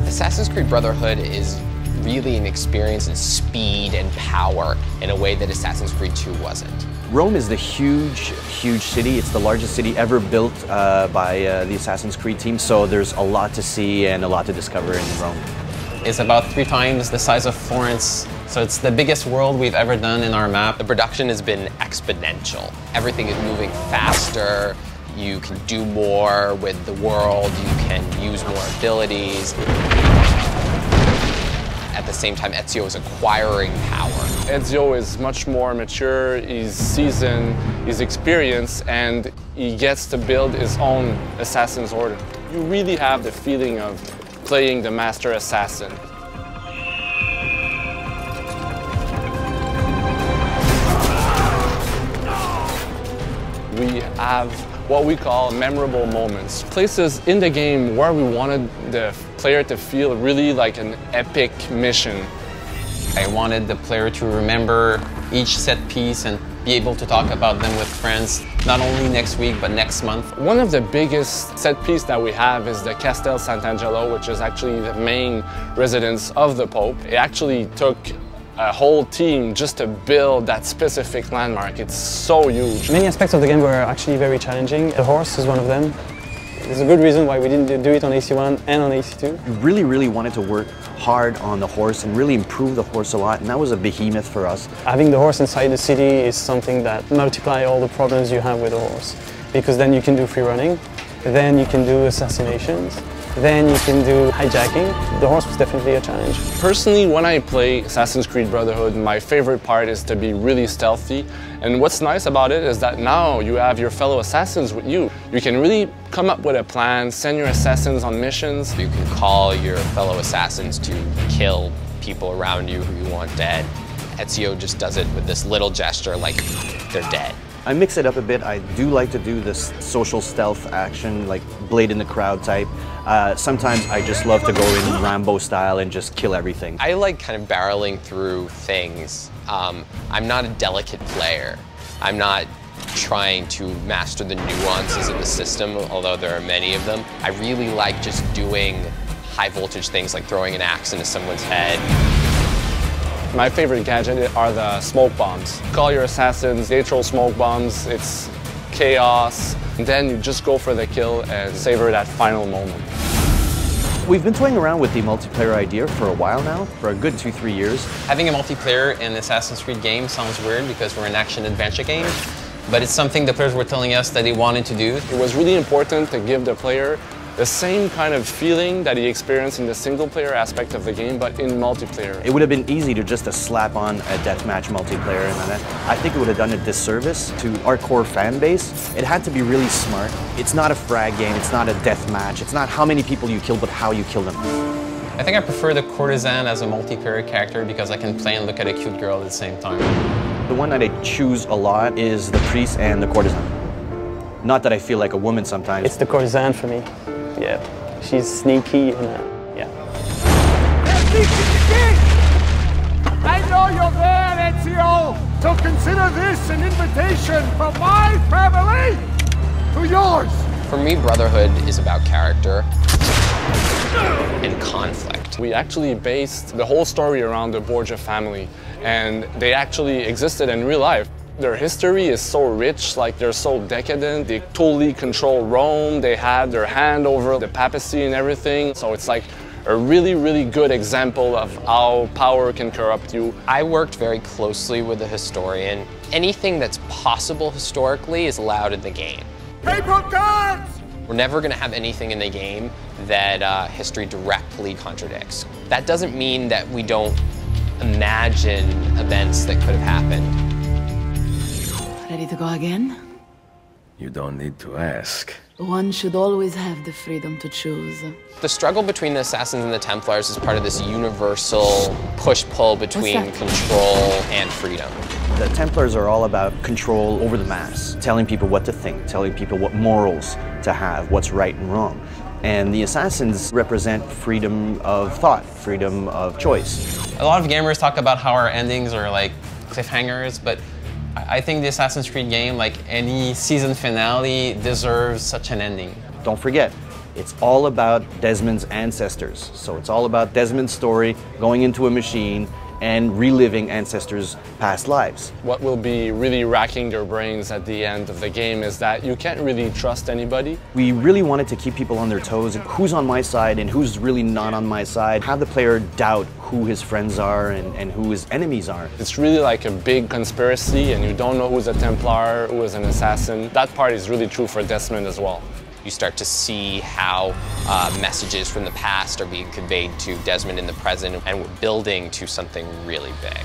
Assassin's Creed Brotherhood is really an experience in speed and power in a way that Assassin's Creed 2 wasn't. Rome is the huge city. It's the largest city ever built by the Assassin's Creed team, so there's a lot to see and a lot to discover in Rome. It's about 3 times the size of Florence, so it's the biggest world we've ever done in our map. The production has been exponential. Everything is moving faster. You can do more with the world. You can use more abilities. At the same time, Ezio is acquiring power. Ezio is much more mature, he's seasoned, he's experienced, and he gets to build his own Assassin's Order. You really have the feeling of playing the Master Assassin. We have what we call memorable moments. Places in the game where we wanted the player to feel really like an epic mission. I wanted the player to remember each set piece and be able to talk about them with friends, not only next week, but next month. One of the biggest set piece that we have is the Castel Sant'Angelo, which is actually the main residence of the Pope. It actually took a whole team just to build that specific landmark. It's so huge. Many aspects of the game were actually very challenging. The horse is one of them. There's a good reason why we didn't do it on AC1 and on AC2. We really wanted to work hard on the horse and really improve the horse a lot, and that was a behemoth for us. Having the horse inside the city is something that multiplies all the problems you have with the horse, because then you can do free running, then you can do assassinations, then you can do hijacking. The horse was definitely a challenge. Personally, when I play Assassin's Creed Brotherhood, my favorite part is to be really stealthy. And what's nice about it is that now you have your fellow assassins with you. You can really come up with a plan, send your assassins on missions. You can call your fellow assassins to kill people around you who you want dead. Ezio just does it with this little gesture like they're dead. I mix it up a bit. I do like to do this social stealth action, like blade in the crowd type. Sometimes I just love to go in Rambo style and just kill everything. I like kind of barreling through things. I'm not a delicate player. I'm not trying to master the nuances of the system, although there are many of them. I really like just doing high voltage things like throwing an axe into someone's head. My favorite gadget are the smoke bombs. Call your assassins, they throw smoke bombs, it's chaos. And then you just go for the kill and savor that final moment. We've been toying around with the multiplayer idea for a while now, for a good 2-3 years. Having a multiplayer in Assassin's Creed game sounds weird because we're an action-adventure game, but it's something the players were telling us that they wanted to do. It was really important to give the player the same kind of feeling that he experienced in the single-player aspect of the game, but in multiplayer. It would have been easy to just slap on a deathmatch multiplayer, and I think it would have done a disservice to our core fan base. It had to be really smart. It's not a frag game, it's not a deathmatch, it's not how many people you kill, but how you kill them. I think I prefer the courtesan as a multiplayer character because I can play and look at a cute girl at the same time. The one that I choose a lot is the priest and the courtesan. Not that I feel like a woman sometimes. It's the courtesan for me. Yeah, she's sneaky and yeah. I know you're there, Ezio, so consider this an invitation from my family to yours. For me, Brotherhood is about character and conflict. We actually based the whole story around the Borgia family, and they actually existed in real life. Their history is so rich, like they're so decadent, they totally control Rome, they had their hand over the papacy and everything, so it's like a really good example of how power can corrupt you. I worked very closely with a historian. Anything that's possible historically is allowed in the game. Paper cards! We're never going to have anything in the game that history directly contradicts. That doesn't mean that we don't imagine events that could have happened. Ready to go again? You don't need to ask. One should always have the freedom to choose. The struggle between the Assassins and the Templars is part of this universal push-pull between control and freedom. The Templars are all about control over the mass, telling people what to think, telling people what morals to have, what's right and wrong. And the Assassins represent freedom of thought, freedom of choice. A lot of gamers talk about how our endings are like cliffhangers, but I think the Assassin's Creed game, like any season finale, deserves such an ending. Don't forget, It's all about Desmond's ancestors. So it's all about Desmond's story going into a machine and reliving ancestors' past lives. What will be really racking their brains at the end of the game is that you can't really trust anybody. We really wanted to keep people on their toes, who's on my side and who's really not on my side, have the player doubt who his friends are and who his enemies are. It's really like a big conspiracy and you don't know who's a Templar, who is an assassin. That part is really true for Desmond as well. You start to see how messages from the past are being conveyed to Desmond in the present, and we're building to something really big.